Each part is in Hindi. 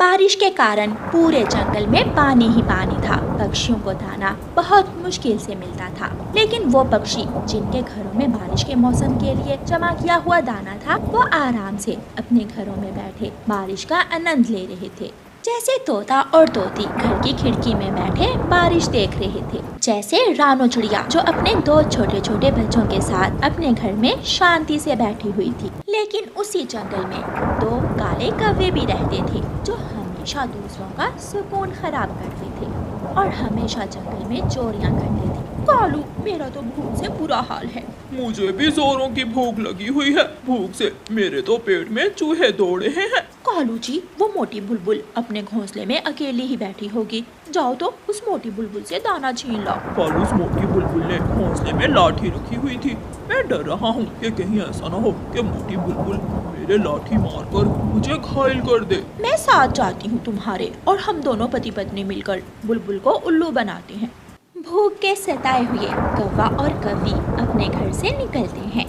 बारिश के कारण पूरे जंगल में पानी ही पानी था। पक्षियों को दाना बहुत मुश्किल से मिलता था, लेकिन वो पक्षी जिनके घरों में बारिश के मौसम के लिए जमा किया हुआ दाना था, वो आराम से अपने घरों में बैठे बारिश का आनंद ले रहे थे। जैसे तोता और तोती घर की खिड़की में बैठे बारिश देख रहे थे, जैसे रानो चिड़िया जो अपने दो छोटे छोटे बच्चों के साथ अपने घर में शांति से बैठी हुई थी। लेकिन उसी जंगल में दो काले कौवे भी रहते थे जो हमेशा दूसरों का सुकून खराब करते थे और हमेशा जंगल में चोरियां करते थे। कालू, मेरा तो भूख से बुरा हाल है। मुझे भी जोरों की भूख लगी हुई है। भूख से मेरे तो पेट में चूहे दौड़ रहे हैं। कालू जी, वो मोटी बुलबुल अपने घोंसले में अकेली ही बैठी होगी। जाओ तो उस मोटी बुलबुल से दाना छीन लाओ। कल उस मोटी बुलबुल ने घोंसले में लाठी रखी हुई थी। मैं डर रहा हूँ कि कहीं ऐसा न हो कि मोटी बुलबुल मेरे लाठी मारकर मुझे घायल कर दे। मैं साथ जाती हूँ तुम्हारे, और हम दोनों पति पत्नी मिलकर बुलबुल को उल्लू बनाते हैं। भूख के सताए हुए कौवा और कौवी अपने घर से निकलते हैं।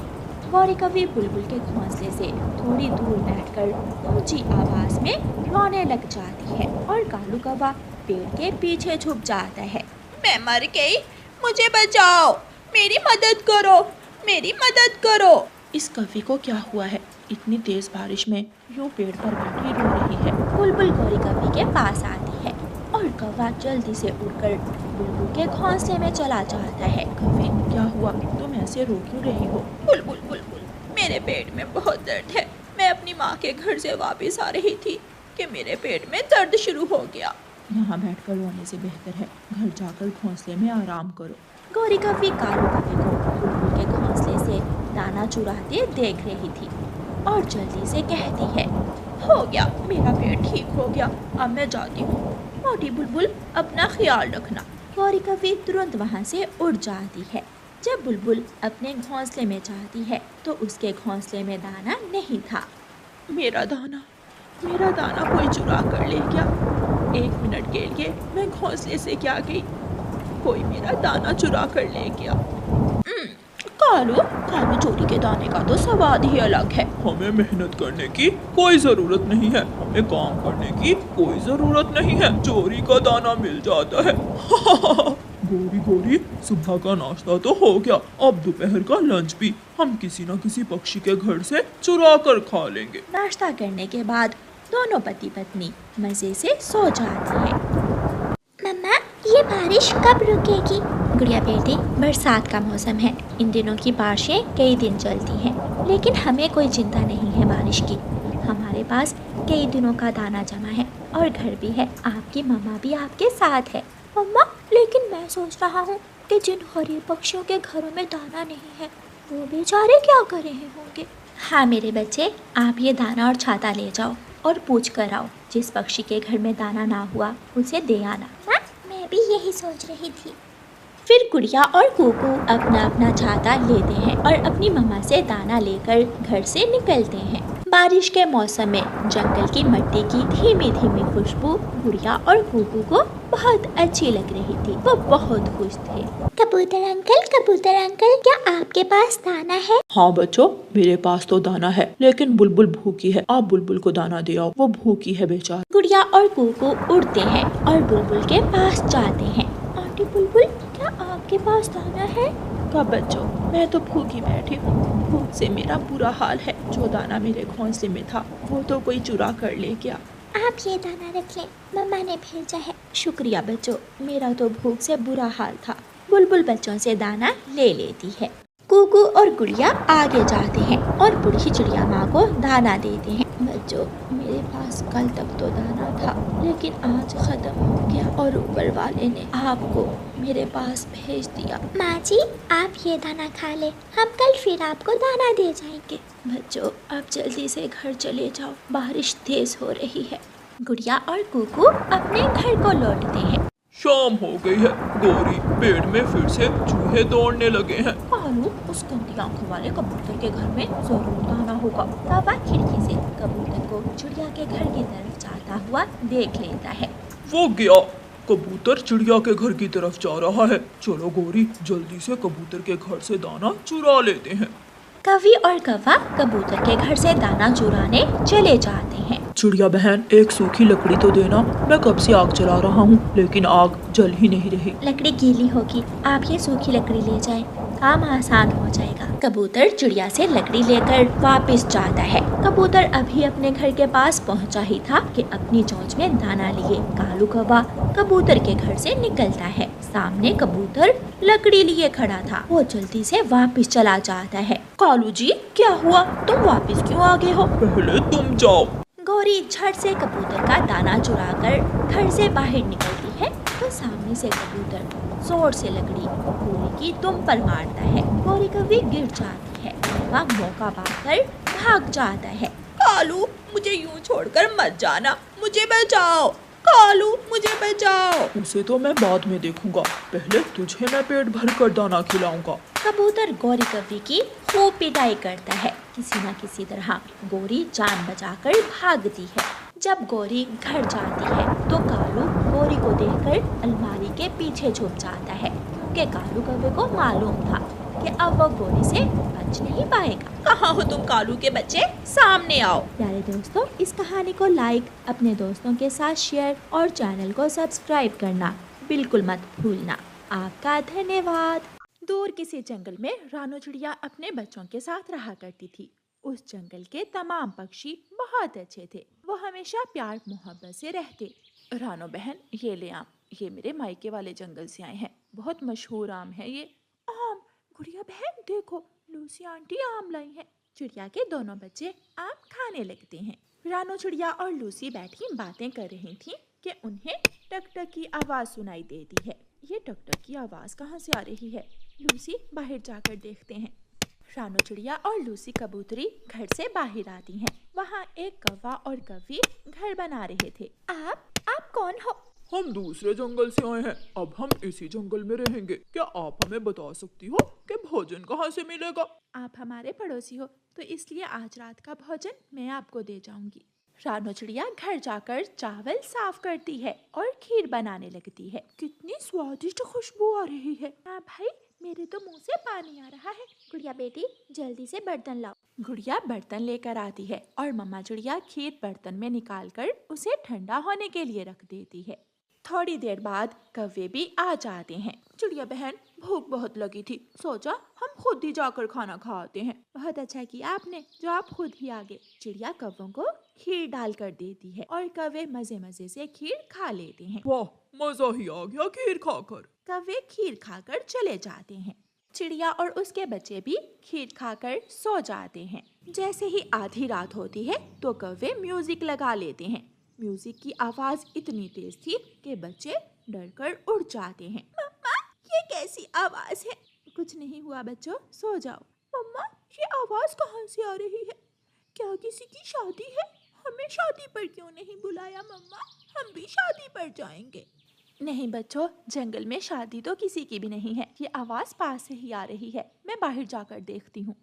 गौरी कौवी बुलबुल के घोंसले से थोड़ी दूर बैठकर ऊंची आवाज में रोने लग जाती है और कालू कौवा पेड़ के पीछे छुप जाता है। मैं मर गई, मुझे बचाओ, मेरी मदद करो, मेरी मदद करो। इस कौवी को क्या हुआ है? इतनी तेज बारिश में यूं पेड़ पर बैठी रो रही है। बुलबुल गौरी कौवी के पास आती है और कौवा जल्दी से उड़कर बुलबुल के घोंसले में चला जाता है। कौवे, क्या हुआ? तुम ऐसे रो क्यों रही हो? बुलबुल बुलबुल, मेरे पेट में बहुत दर्द है। मैं अपनी माँ के घर से वापस आ रही थी कि मेरे पेट में दर्द शुरू हो गया। यहाँ बैठकर रोने से बेहतर है घर जाकर घोंसले में आराम करो। गौरी कौवी कालू कौवे को बुलबुल के घोंसले से दाना चुराते देख रही थी और जल्दी से कहती है, हो गया, मेरा पेट ठीक हो गया, अब मैं जाती हूँ। मोटी बुलबुल, अपना ख्याल रखना। गौरी कौवी तुरंत वहाँ से उड़ जाती है। जब बुलबुल अपने घोंसले में जाती है तो उसके घोंसले में दाना नहीं था। मेरा दाना कोई चुरा कर ले गया। 1 मिनट के लिए मैं घोंसले से क्या गई, कोई मेरा दाना चुरा कर ले गया। कालू चोरी के दाने का तो स्वाद ही अलग है। हमें मेहनत करने की कोई जरूरत नहीं है, हमें काम करने की कोई जरूरत नहीं है, चोरी का दाना मिल जाता है। गोरी गोरी, सुबह का नाश्ता तो हो गया, अब दोपहर का लंच भी हम किसी न किसी पक्षी के घर से चुरा कर खा लेंगे। नाश्ता करने के बाद दोनों पति पत्नी मजे से सो जाती हैं। मम्मा, ये बारिश कब रुकेगी? गुड़िया बेटी, बरसात का मौसम है, इन दिनों की बारिशें कई दिन चलती हैं, लेकिन हमें कोई चिंता नहीं है बारिश की। हमारे पास कई दिनों का दाना जमा है और घर भी है, आपकी मम्मा भी आपके साथ है। मम्मा, लेकिन मैं सोच रहा हूँ कि जिन गरीब पक्षियों के घरों में दाना नहीं है, वो बेचारे क्या कर रहे होंगे? हाँ मेरे बच्चे, आप ये दाना और छाता ले जाओ और पूछ कर आओ, जिस पक्षी के घर में दाना ना हुआ उसे दे आना। मैं भी यही सोच रही थी। फिर गुड़िया और कुकू अपना अपना छाता लेते हैं और अपनी मम्मा से दाना लेकर घर से निकलते हैं। बारिश के मौसम में जंगल की मिट्टी की धीमी धीमी खुशबू गुड़िया और कुकू को बहुत अच्छी लग रही थी। वो बहुत खुश थे। कबूतर अंकल, क्या आपके पास दाना है? हाँ बच्चों, मेरे पास तो दाना है, लेकिन बुलबुल भूखी है, आप बुलबुल को दाना दे आओ, वो भूखी है बेचारी। गुड़िया और कुकू उड़ते हैं और बुलबुल के पास जाते हैं। आंटी बुलबुल, क्या आपके पास दाना है? कब बच्चों, मैं तो भूखी बैठी हूँ, भूख से मेरा बुरा हाल है। जो दाना मेरे घोंसले में था वो तो कोई चुरा कर ले गया। आप ये दाना रख लें, मम्मा ने भेजा है। शुक्रिया बच्चों, मेरा तो भूख से बुरा हाल था। बुलबुल बच्चों से दाना ले लेती है। कुकू और गुड़िया आगे जाते हैं और बूढ़ी चिड़िया माँ को दाना देते हैं। बच्चों, मेरे पास कल तक तो दाना था, लेकिन आज खत्म हो गया और ऊपर वाले ने आपको मेरे पास भेज दिया। माँ जी, आप ये दाना खा ले, हम कल फिर आपको दाना दे जाएंगे। बच्चों, आप जल्दी से घर चले जाओ, बारिश तेज हो रही है। गुड़िया और कुकू अपने घर को लौटते हैं। शाम हो गई है, गौरी, पेड़ में फिर से चूहे दौड़ने लगे हैं। कालू, उस गंदी आंखों वाले कबूतर के घर में जरूर दाना होगा। कौवा खिड़की से कबूतर को चिड़िया के घर की तरफ जाता हुआ देख लेता है। वो गया, कबूतर चिड़िया के घर की तरफ जा रहा है। चलो गौरी, जल्दी से कबूतर के घर से दाना चुरा लेते हैं। कौवी और कौवा कबूतर के घर से दाना चुराने चले जाते हैं। चिड़िया बहन, एक सूखी लकड़ी तो देना। मैं कब से आग जला रहा हूँ लेकिन आग जल ही नहीं रही। लकड़ी गीली होगी, आप ये सूखी लकड़ी ले जाएं, काम आसान हो जाएगा। कबूतर चिड़िया से लकड़ी लेकर वापस जाता है। कबूतर अभी अपने घर के पास पहुंचा ही था कि अपनी चोंच में दाना लिए कालू कौवा कबूतर के घर से निकलता है। सामने कबूतर लकड़ी लिए खड़ा था। वो जल्दी से वापस चला जाता है। कालू जी, क्या हुआ? तुम वापस क्यों आ गए हो? पहले तुम जाओ। गौरी झट से कबूतर का दाना चुराकर घर से बाहर निकलती है तो सामने से कबूतर जोर से लकड़ी गौरी की दुम पर मारता है। गौरी कभी गिर जाती है। वह मौका पाकर भाग जाता है। कालू, मुझे यूं छोड़कर मत जाना, मुझे बचाओ। कालू, मुझे बचाओ। उसे तो मैं बाद में देखूंगा, पहले तुझे मैं पेट भर कर दाना खिलाऊंगा। कबूतर गौरी कव्वी की खूब पिटाई करता है। किसी न किसी तरह गौरी जान बचाकर भागती है। जब गौरी घर जाती है तो कालू गौरी को देखकर अलमारी के पीछे छुप जाता है, क्योंकि कालू कव्वे को मालूम था कि अब वो गौरी से बच नहीं पाएगा। कहाँ हो तुम कालू के बच्चे? सामने आओ। प्यारे दोस्तों, इस कहानी को लाइक, अपने दोस्तों के साथ शेयर और चैनल को सब्सक्राइब करना बिल्कुल मत भूलना। आपका धन्यवाद। दूर किसी जंगल में रानो चिड़िया अपने बच्चों के साथ रहा करती थी। उस जंगल के तमाम पक्षी बहुत अच्छे थे। वो हमेशा प्यार मोहब्बत से रहते। रानो बहन, ये ले आम, ये मेरे मायके वाले जंगल से आए हैं। बहुत मशहूर आम है ये। आम? गुड़िया बहन देखो, लूसी आंटी आम लाई है। चिड़िया के दोनों बच्चे आम खाने लगते हैं। रानो चिड़िया और लूसी बैठी बातें कर रही थी कि उन्हें टक टक की आवाज सुनाई देती है। ये टक टक की आवाज कहाँ से आ रही है? लूसी, बाहर जाकर देखते हैं। रानो चिड़िया और लूसी कबूतरी घर से बाहर आती हैं। वहाँ एक कौवा और कव्वी घर बना रहे थे। आप कौन हो? हम दूसरे जंगल से आए हैं, अब हम इसी जंगल में रहेंगे। क्या आप हमें बता सकती हो कि भोजन कहाँ से मिलेगा? आप हमारे पड़ोसी हो तो इसलिए आज रात का भोजन मैं आपको दे जाऊंगी। रानो चिड़िया घर जाकर चावल साफ करती है और खीर बनाने लगती है। कितनी स्वादिष्ट खुशबू आ रही है। हाँ भाई, मेरे तो मुंह से पानी आ रहा है। गुड़िया बेटी, जल्दी से बर्तन लाओ। गुड़िया बर्तन लेकर आती है और मम्मा चिड़िया खीर बर्तन में निकालकर उसे ठंडा होने के लिए रख देती है। थोड़ी देर बाद कौवे भी आ जाते हैं। चिड़िया बहन, भूख बहुत लगी थी, सोचा हम खुद ही जाकर खाना खा आते हैं। बहुत अच्छा किया आपने जो आप खुद ही आ गए। चिड़िया कौवों को खीर डाल कर देती है और कौवे मजे मजे से खीर खा लेते हैं। वाह, मजा ही आ गया खीर खाकर। कौवे खीर खाकर चले जाते हैं। चिड़िया और उसके बच्चे भी खीर खाकर सो जाते हैं। जैसे ही आधी रात होती है तो कौवे म्यूजिक लगा लेते हैं। म्यूजिक की आवाज इतनी तेज थी कि बच्चे डरकर उड़ जाते हैं। मम्मा, ये कैसी आवाज है? कुछ नहीं हुआ बच्चों, सो जाओ। मम्मा, ये आवाज कहाँ से आ रही है? क्या किसी की शादी है? हमें शादी पर क्यों नहीं बुलाया मम्मा? हम भी शादी पर जाएंगे। नहीं बच्चों, जंगल में शादी तो किसी की भी नहीं है। ये आवाज पास से ही आ रही है, मैं बाहर जाकर देखती हूँ।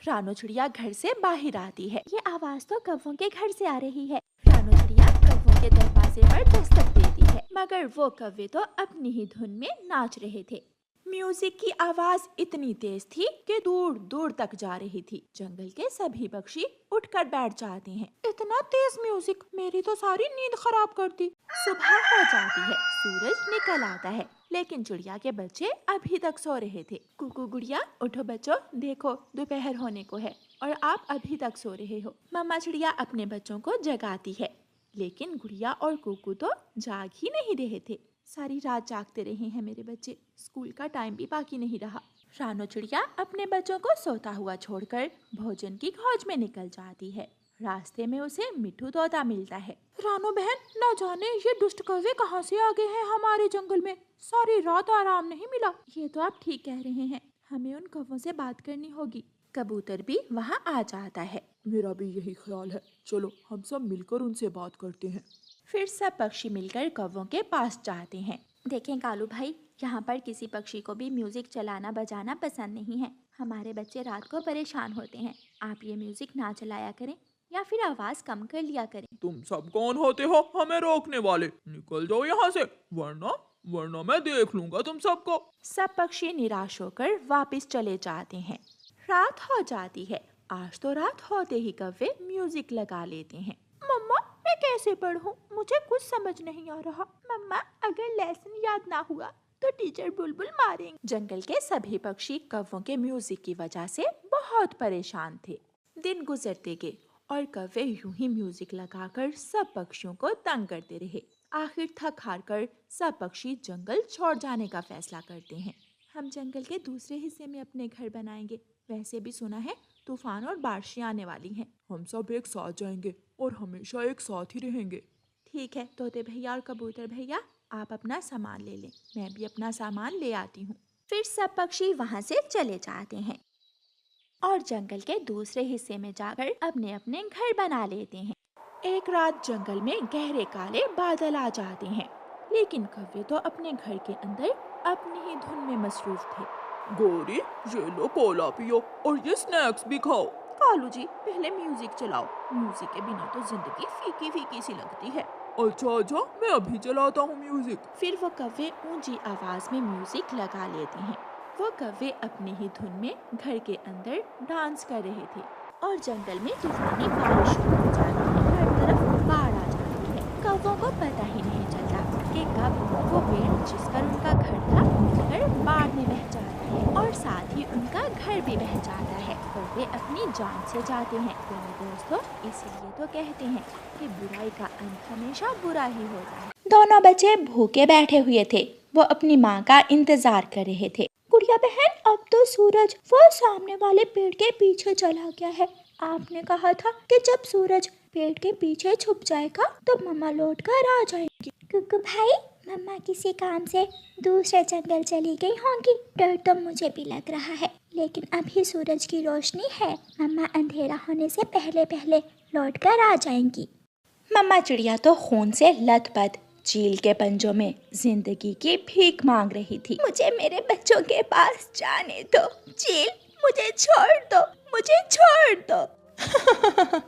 रानो चिड़िया घर से बाहर आती है। ये आवाज तो कौवों के घर से आ रही है। रानो चिड़िया कौवों के दरवाजे पर दस्तक देती है, मगर वो कौवे तो अपनी ही धुन में नाच रहे थे। म्यूजिक की आवाज इतनी तेज थी कि दूर दूर तक जा रही थी। जंगल के सभी पक्षी उठकर बैठ जाते हैं। इतना तेज म्यूजिक मेरी तो सारी नींद खराब कर दी। सुबह हो जाती है, सूरज निकल आता है, लेकिन चिड़िया के बच्चे अभी तक सो रहे थे। कुकू गुड़िया, उठो बच्चों, देखो दोपहर होने को है और आप अभी तक सो रहे हो। मम्मा चिड़िया अपने बच्चों को जगाती है, लेकिन गुड़िया और कुकू तो जाग ही नहीं रहे थे। सारी रात जागते रहे हैं मेरे बच्चे, स्कूल का टाइम भी बाकी नहीं रहा। रानो चिड़िया अपने बच्चों को सोता हुआ छोड़कर भोजन की खोज में निकल जाती है। रास्ते में उसे मिठू तोता मिलता है। रानो बहन, न जाने ये दुष्ट कौवे कहाँ से आ गए हैं हमारे जंगल में। सारी रात आराम नहीं मिला। ये तो आप ठीक कह रहे हैं, हमें उन कौवों से बात करनी होगी। कबूतर भी वहाँ आ जाता है। मेरा भी यही ख्याल है, चलो हम सब मिलकर उनसे बात करते हैं। फिर सब पक्षी मिलकर कौवों के पास जाते हैं। देखें कालू भाई, यहाँ पर किसी पक्षी को भी म्यूजिक चलाना बजाना पसंद नहीं है। हमारे बच्चे रात को परेशान होते हैं। आप ये म्यूजिक ना चलाया करें या फिर आवाज कम कर लिया करें। तुम सब कौन होते हो हमें रोकने वाले? निकल जाओ यहाँ से, वरना मैं देख लूंगा तुम सबको। सब पक्षी निराश होकर वापस चले जाते हैं। रात हो जाती है आज तो रात होते ही कौवे म्यूजिक लगा लेते हैं। मम्मा मैं कैसे पढ़ूं? मुझे कुछ समझ नहीं आ रहा। मम्मा अगर लेसन याद ना हुआ तो टीचर बुलबुल मारेंगे। जंगल के सभी पक्षी कौवों के म्यूजिक की वजह से बहुत परेशान थे। दिन गुजरते गए और कौवे यूं ही म्यूजिक लगाकर सब पक्षियों को तंग करते रहे। आखिर थक हार कर सब पक्षी जंगल छोड़ जाने का फैसला करते हैं। हम जंगल के दूसरे हिस्से में अपने घर बनाएंगे। वैसे भी सुना है तूफान और बारिशें आने वाली हैं। हम सब एक साथ जाएंगे और हमेशा एक साथ ही रहेंगे। ठीक है तोते भैया और कबूतर भैया, आप अपना सामान ले लें, मैं भी अपना सामान ले आती हूँ। फिर सब पक्षी वहाँ से चले जाते हैं और जंगल के दूसरे हिस्से में जाकर अपने अपने घर बना लेते हैं। एक रात जंगल में गहरे काले बादल आ जाते हैं, लेकिन कौवे तो अपने घर के अंदर अपनी ही धुन में मसरूफ थे। गौरी ये लो कोला पियो और ये स्नैक्स भी खाओ। कालू जी पहले म्यूजिक चलाओ, म्यूजिक के बिना तो जिंदगी फीकी फीकी सी लगती है। अच्छा मैं अभी चलाता हूँ म्यूजिक। फिर वो कौवे ऊंची आवाज में म्यूजिक लगा लेते हैं। वो कौवे अपनी ही धुन में घर के अंदर डांस कर रहे थे और जंगल में तूफानी बारिश शुरू हो जाती है। हर तरफ बाढ़ आ जाती है। कौवों को पता ही नहीं चलता कि कब वो पेड़ जिस पर उनका घर था मिलकर बाढ़ में बह जाता है और साथ ही उनका घर भी बह जाता है। कौवे अपनी जान से जाते हैं। प्यारे दोस्तों, इसीलिए तो कहते हैं कि बुराई का अंत हमेशा बुरा ही होता है। दोनों बच्चे भूखे बैठे हुए थे। वो अपनी माँ का इंतजार कर रहे थे। गुड़िया बहन, अब तो सूरज वो सामने वाले पेड़ के पीछे चला गया है। आपने कहा था कि जब सूरज पेड़ के पीछे छुप जाएगा तो मम्मा लौट कर आ जाएगी। कुकू भाई, मम्मा किसी काम से दूसरे जंगल चली गई होंगी। डर तो मुझे भी लग रहा है, लेकिन अभी सूरज की रोशनी है। मम्मा अंधेरा होने से पहले पहले लौट कर आ जाएंगी। मम्मा चिड़िया तो खून से लथपथ चील के पंजों में जिंदगी की भीख मांग रही थी। मुझे मेरे बच्चों के पास जाने दो। चील, मुझे छोड़ दो, मुझे छोड़ दो।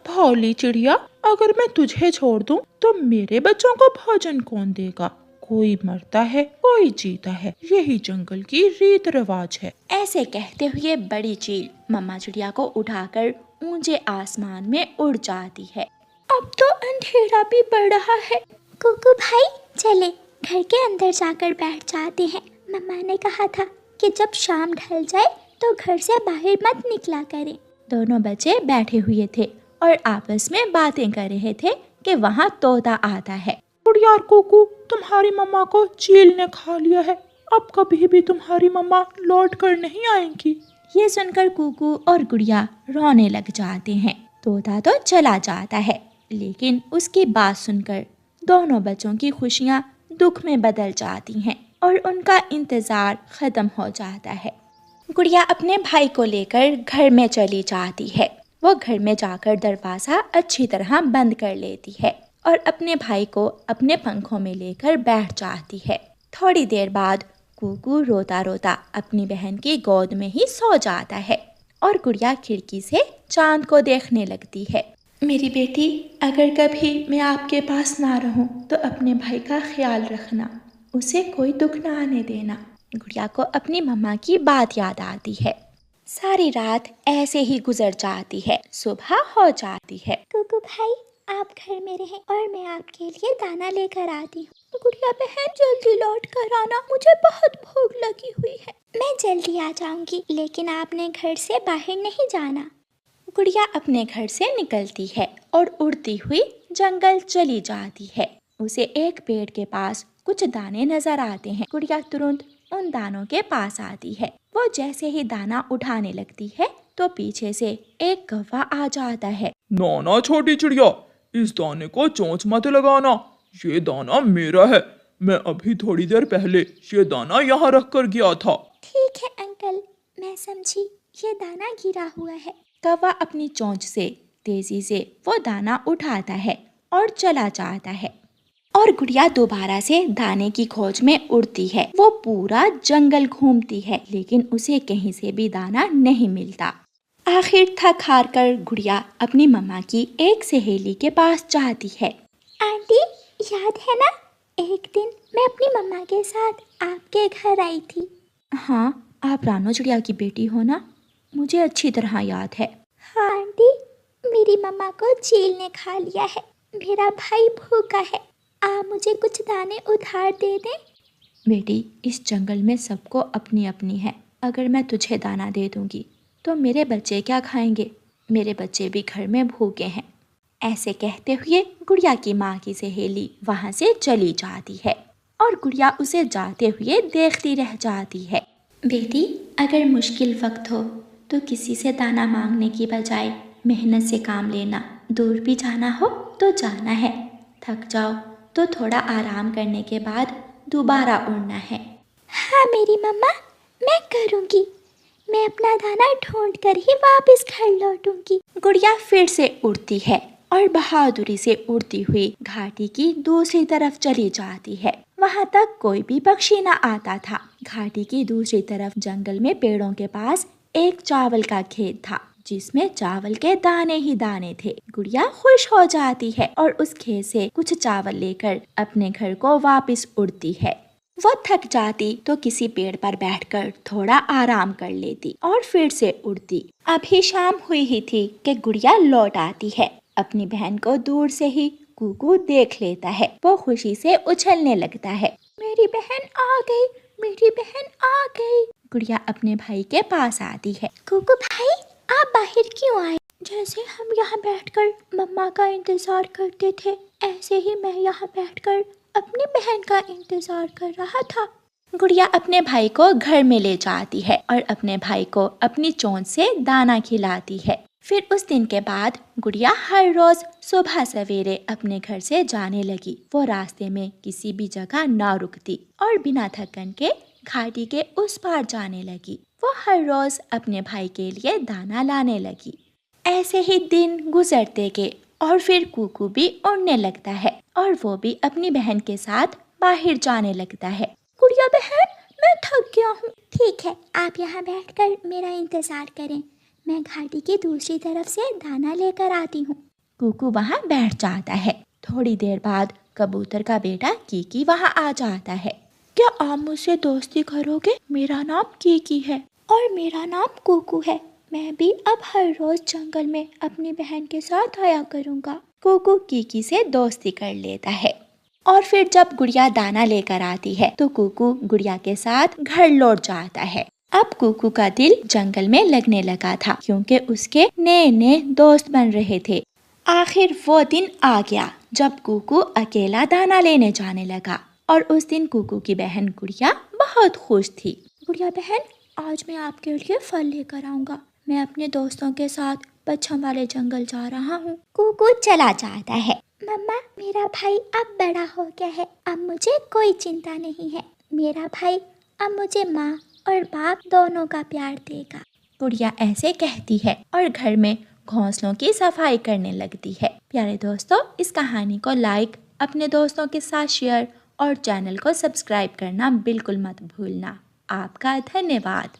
भोली चिड़िया, अगर मैं तुझे छोड़ दूं तो मेरे बच्चों को भोजन कौन देगा? कोई मरता है, कोई जीता है, यही जंगल की रीत रिवाज है। ऐसे कहते हुए बड़ी चील मम्मा चिड़िया को उठाकर ऊंचे आसमान में उड़ जाती है। अब तो अंधेरा भी बढ़ रहा है। कुकू भाई, चले घर के अंदर जाकर बैठ जाते हैं। मम्मा ने कहा था कि जब शाम ढल जाए तो घर से बाहर मत निकला करें। दोनों बच्चे बैठे हुए थे और आपस में बातें कर रहे थे कि वहाँ तोता आता है। गुड़िया और कुकू, तुम्हारी मम्मा को चील ने खा लिया है। अब कभी भी तुम्हारी मम्मा लौट कर नहीं आएंगी। ये सुनकर कुकू और गुड़िया रोने लग जाते हैं। तोता तो चला जाता है, लेकिन उसकी बात सुनकर दोनों बच्चों की खुशियाँ दुख में बदल जाती हैं और उनका इंतजार खत्म हो जाता है। गुड़िया अपने भाई को लेकर घर में चली जाती है। वो घर में जाकर दरवाजा अच्छी तरह बंद कर लेती है और अपने भाई को अपने पंखों में लेकर बैठ जाती है। थोड़ी देर बाद कुकू रोता रोता अपनी बहन की गोद में ही सो जाता है और गुड़िया खिड़की से चांद को देखने लगती है। मेरी बेटी, अगर कभी मैं आपके पास ना रहूं तो अपने भाई का ख्याल रखना, उसे कोई दुख ना आने देना। गुड़िया को अपनी मम्मा की बात याद आती है। सारी रात ऐसे ही गुजर जाती है। सुबह हो जाती है। कुकू भाई, आप घर में रहें और मैं आपके लिए दाना लेकर आती हूँ। गुड़िया बहन, जल्दी लौट कर आना, मुझे बहुत भूख लगी हुई है। मैं जल्दी आ जाऊंगी, लेकिन आपने घर से बाहर नहीं जाना। गुड़िया अपने घर से निकलती है और उड़ती हुई जंगल चली जाती है। उसे एक पेड़ के पास कुछ दाने नजर आते हैं। गुड़िया तुरंत उन दानों के पास आती है। वो जैसे ही दाना उठाने लगती है तो पीछे से एक कौवा आ जाता है। ना छोटी चिड़िया, इस दाने को चोंच मत लगाना, ये दाना मेरा है। मैं अभी थोड़ी देर पहले ये दाना यहाँ रख कर गया था। ठीक है अंकल, मैं समझी, ये दाना गिरा हुआ है। कौवा अपनी चोंच से तेजी से वो दाना उठाता है और चला जाता है और गुड़िया दोबारा से दाने की खोज में उड़ती है। वो पूरा जंगल घूमती है, लेकिन उसे कहीं से भी दाना नहीं मिलता। आखिर थक हार कर गुड़िया अपनी मम्मा की एक सहेली के पास जाती है। आंटी, याद है ना, एक दिन मैं अपनी मम्मा के साथ आपके घर आई थी। हाँ, आप रानो चिड़िया की बेटी हो ना, मुझे अच्छी तरह याद है। हाँ मेरी मम्मा को चील ने खा लिया है। मेरा भाई भूखा है, आप मुझे कुछ दाने उधार दे दें। बेटी, इस जंगल में सबको अपनी अपनी है। अगर मैं तुझे दाना दे दूंगी तो मेरे बच्चे क्या खाएंगे? मेरे बच्चे भी घर में भूखे हैं। ऐसे कहते हुए गुड़िया की माँ की सहेली वहाँ से चली जाती है और गुड़िया उसे जाते हुए देखती रह जाती है। बेटी, अगर मुश्किल वक्त हो तो किसी से दाना मांगने की बजाय मेहनत से काम लेना। दूर भी जाना हो तो जाना है, थक जाओ तो थोड़ा आराम करने के बाद दोबारा उड़ना है। हाँ मेरी मम्मा, मैं करूँगी। मैं अपना दाना ढूंढ कर ही वापस घर लौटूंगी। गुड़िया फिर से उड़ती है और बहादुरी से उड़ती हुई घाटी की दूसरी तरफ चली जाती है। वहाँ तक कोई भी पक्षी न आता था। घाटी की दूसरी तरफ जंगल में पेड़ों के पास एक चावल का खेत था जिसमें चावल के दाने ही दाने थे। गुड़िया खुश हो जाती है और उस खेत से कुछ चावल लेकर अपने घर को वापस उड़ती है। वो थक जाती तो किसी पेड़ पर बैठकर थोड़ा आराम कर लेती और फिर से उड़ती। अभी शाम हुई ही थी कि गुड़िया लौट आती है। अपनी बहन को दूर से ही कुकू देख लेता है। वो खुशी से उछलने लगता है। मेरी बहन आ गई, मेरी बहन आ गई। गुड़िया अपने भाई के पास आती है। कुकू भाई, आप बाहर क्यों आए? जैसे हम यहाँ बैठकर मम्मा का इंतजार करते थे, ऐसे ही मैं यहाँ बैठकर अपनी बहन का इंतजार कर रहा था। गुड़िया अपने भाई को घर में ले जाती है और अपने भाई को अपनी चोंच से दाना खिलाती है। फिर उस दिन के बाद गुड़िया हर रोज सुबह सवेरे अपने घर से जाने लगी। वो रास्ते में किसी भी जगह ना रुकती और बिना थकन के घाटी के उस पार जाने लगी। वो हर रोज अपने भाई के लिए दाना लाने लगी। ऐसे ही दिन गुजरते गए और फिर कुकू भी उड़ने लगता है और वो भी अपनी बहन के साथ बाहर जाने लगता है। गुड़िया बहन, मैं थक गया हूँ। ठीक है, आप यहाँ बैठकर मेरा इंतजार करें, मैं घाटी की दूसरी तरफ से दाना लेकर आती हूँ। कुकू वहाँ बैठ जाता है। थोड़ी देर बाद कबूतर का बेटा कीकी वहाँ आ जाता है। क्या आप मुझसे दोस्ती करोगे? मेरा नाम कीकी है और मेरा नाम कुकू है। मैं भी अब हर रोज जंगल में अपनी बहन के साथ आया करूँगा। कुकू कीकी से दोस्ती कर लेता है और फिर जब गुड़िया दाना लेकर आती है तो कुकू गुड़िया के साथ घर लौट जाता है। अब कुकू का दिल जंगल में लगने लगा था क्योंकि उसके नए नए दोस्त बन रहे थे। आखिर वो दिन आ गया जब कुकू अकेला दाना लेने जाने लगा और उस दिन कुकू की बहन गुड़िया बहुत खुश थी। गुड़िया बहन, आज मैं आपके लिए फल लेकर आऊँगा। मैं अपने दोस्तों के साथ पच्छम वाले जंगल जा रहा हूँ। कुकू चला जाता है। मम्मा, मेरा भाई अब बड़ा हो गया है, अब मुझे कोई चिंता नहीं है। मेरा भाई अब मुझे माँ और बाप दोनों का प्यार देगा। गुड़िया ऐसे कहती है और घर में घोंसलों की सफाई करने लगती है। प्यारे दोस्तों, इस कहानी को लाइक, अपने दोस्तों के साथ शेयर और चैनल को सब्सक्राइब करना बिल्कुल मत भूलना। आपका धन्यवाद।